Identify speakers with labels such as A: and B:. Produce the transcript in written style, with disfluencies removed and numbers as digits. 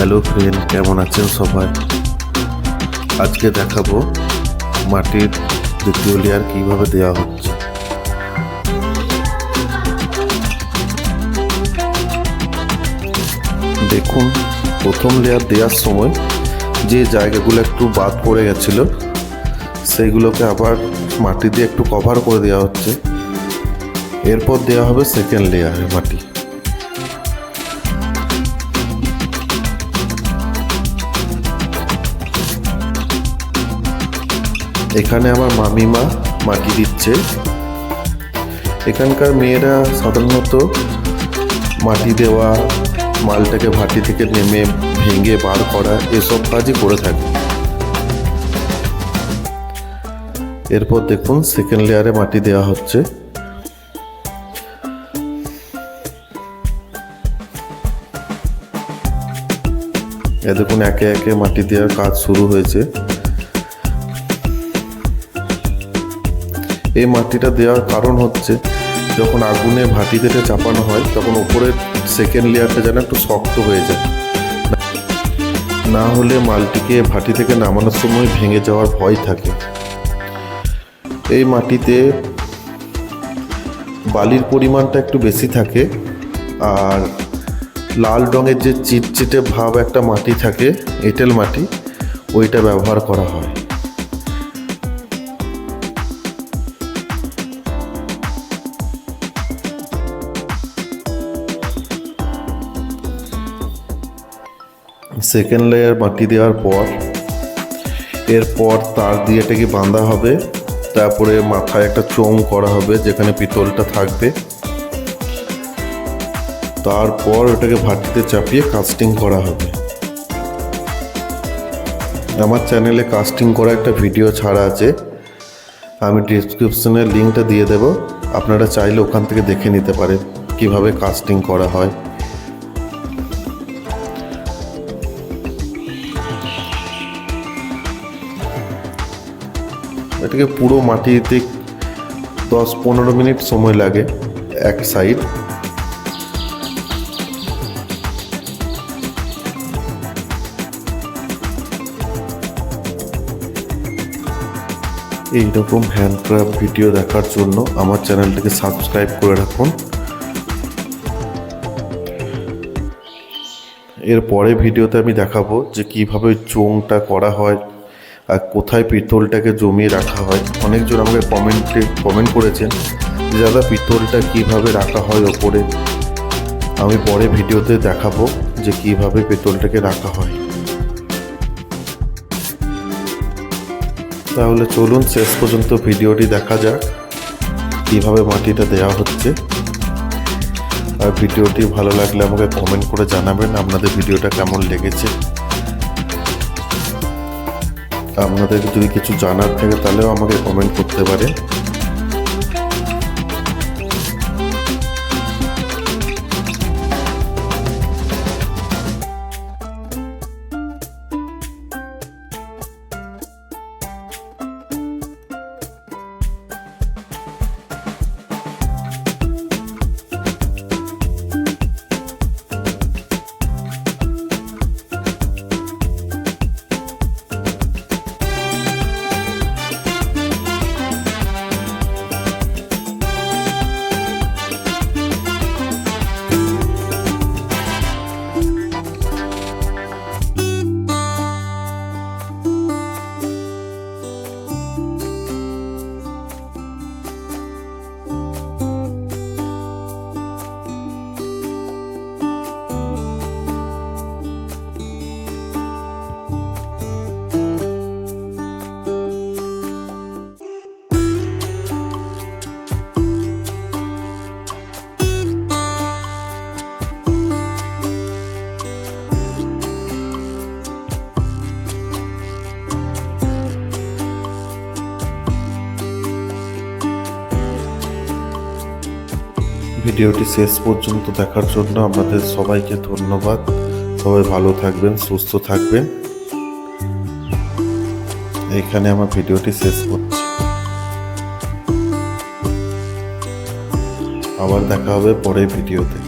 A: Hello friend, কেমন আছেন সবাই? আজকে দেখাবো মাটির দ্বিতীয় লেয়ার কিভাবে দেওয়া হচ্ছে। দেখুন, প্রথম লেয়ার দেওয়ার সময় যে জায়গাগুলো একটু বাদ পড়ে গেছিল সেইগুলোকে আবার মাটি দিয়ে একটু কভার করে দেওয়া হচ্ছে। এরপর দেওয়া হবে সেকেন্ড লেয়ারে মাটি। এখানে আমার মামিমা মাটি দিচ্ছে। এখানকার মেয়েরা সাধারণত মাটি দেওয়া, মালটাকে ভাটি থেকে নেমে ভেঙে বার করা এসব কাজই করে থাকে। এরপর দেখুন সেকেন্ড লেয়ারে মাটি দেওয়া হচ্ছে। দেখুন একে একে মাটি দেওয়ার কাজ শুরু হয়েছে। এই মাটিটা দেওয়ার কারণ হচ্ছে যখন আগুনে ভাটি থেকে চাপানো হয় তখন উপরের সেকেন্ড লেয়ারটা যেন একটু শক্ত হয়ে যায়, না হলে মালটিকে ভাটি থেকে নামানোর সময় ভেঙে যাওয়ার ভয় থাকে। এই মাটিতে বালির পরিমাণটা একটু বেশি থাকে, আর লাল রঙের যে চিটচিটে ভাব একটা মাটি থাকে, এঁটেল মাটি, ওইটা ব্যবহার করা হয়। সেকেন্ড লেয়ার মাটি দেওয়ার পর এরপর তার দিয়ে এটাকে বাঁধা হবে। তারপরে মাথায় একটা চোঙ করা হবে যেখানে পিতলটা থাকবে। তারপর ওটাকে ভাটিতে চাপিয়ে কাস্টিং করা হবে। আমার চ্যানেলে কাস্টিং করা একটা ভিডিও ছাড়া আছে, আমি ডিসক্রিপশনে লিঙ্কটা দিয়ে দেব। আপনারা চাইলে ওখান থেকে দেখে নিতে পারেন কিভাবে কাস্টিং করা হয়। এটাকে পুরো মাটিতে 10-15 মিনিট সময় লাগে এক সাইড। এইরকম হ্যান্ডক্রাফট ভিডিও দেখার জন্য আমার চ্যানেলটাকে সাবস্ক্রাইব করে রাখুন। এরপরে ভিডিওতে আমি দেখাবো যে কিভাবে চোঙটা করা হয় আর কোথায় পিতলটাকে জমিয়ে রাখা হয়। অনেকজন আমাকে কমেন্ট করেছেন যে দাদা পিতলটা কিভাবে রাখা হয় ওপরে। আমি পরে ভিডিওতে দেখাবো যে কিভাবে পিতলটাকে রাখা হয়। তাহলে চলুন শেষ পর্যন্ত ভিডিওটি দেখা যাক কিভাবে মাটিটা দেওয়া হচ্ছে। আর ভিডিওটি ভালো লাগলে আমাকে কমেন্ট করে জানাবেন আপনাদের ভিডিওটা কেমন লেগেছে। আপনাদের যদি কিছু জানার থাকে তাহলেও আমাকে কমেন্ট করতে পারেন। ভিডিওটি শেষ পর্যন্ত দেখার জন্য আপনাদের সবাইকে ধন্যবাদ। সবাই ভালো থাকবেন, সুস্থ থাকবেন। এইখানে আমার ভিডিওটি শেষ করছি। আবার দেখা হবে পরের ভিডিওতে।